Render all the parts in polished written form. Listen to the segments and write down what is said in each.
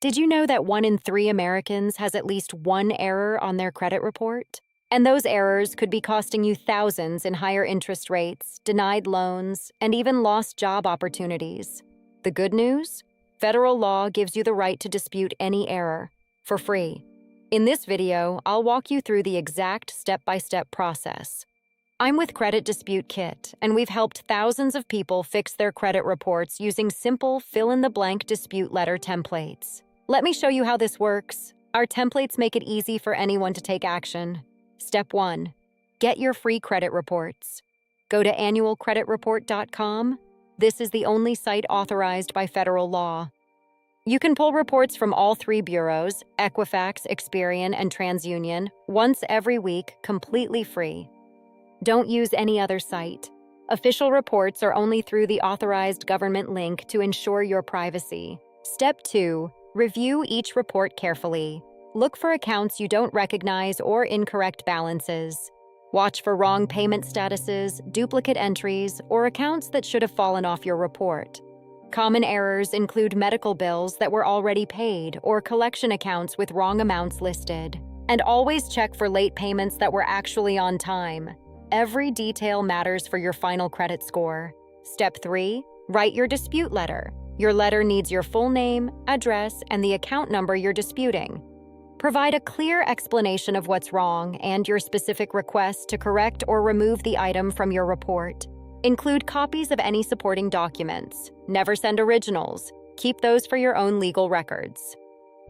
Did you know that 1 in 3 Americans has at least one error on their credit report? And those errors could be costing you thousands in higher interest rates, denied loans, and even lost job opportunities. The good news? Federal law gives you the right to dispute any error for free. In this video, I'll walk you through the exact step-by-step process. I'm with Credit Dispute Kit, and we've helped thousands of people fix their credit reports using simple fill-in-the-blank dispute letter templates. Let me show you how this works. Our templates make it easy for anyone to take action. Step 1. Get your free credit reports. Go to annualcreditreport.com. This is the only site authorized by federal law. You can pull reports from all 3 bureaus, Equifax, Experian, and TransUnion, once every week, completely free. Don't use any other site. Official reports are only through the authorized government link to ensure your privacy. Step 2. Review each report carefully. Look for accounts you don't recognize or incorrect balances. Watch for wrong payment statuses, duplicate entries, or accounts that should have fallen off your report. Common errors include medical bills that were already paid or collection accounts with wrong amounts listed. And always check for late payments that were actually on time. Every detail matters for your final credit score. Step 3. Write your dispute letter. Your letter needs your full name, address, and the account number you're disputing. Provide a clear explanation of what's wrong and your specific request to correct or remove the item from your report. Include copies of any supporting documents. Never send originals. Keep those for your own legal records.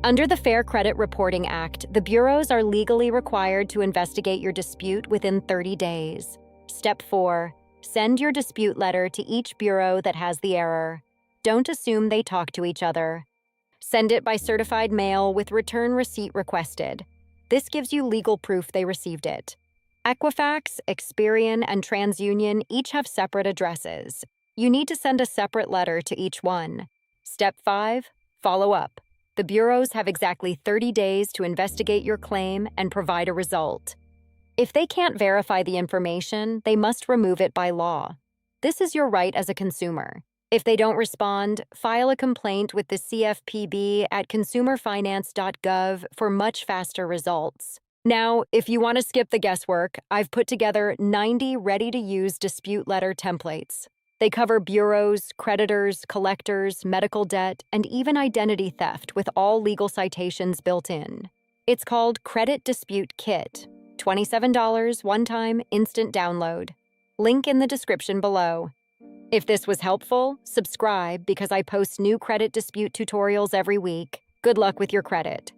Under the Fair Credit Reporting Act, the bureaus are legally required to investigate your dispute within 30 days. Step 4. Send your dispute letter to each bureau that has the error. Don't assume they talk to each other. Send it by certified mail with return receipt requested. This gives you legal proof they received it. Equifax, Experian, and TransUnion each have separate addresses. You need to send a separate letter to each one. Step 5. Follow up. The bureaus have exactly 30 days to investigate your claim and provide a result. If they can't verify the information, they must remove it by law. This is your right as a consumer. If they don't respond, file a complaint with the CFPB at consumerfinance.gov for much faster results. Now, if you want to skip the guesswork, I've put together 90 ready-to-use dispute letter templates. They cover bureaus, creditors, collectors, medical debt, and even identity theft with all legal citations built in. It's called Credit Dispute Kit. $27 one-time instant download. Link in the description below. If this was helpful, subscribe because I post new credit dispute tutorials every week. Good luck with your credit.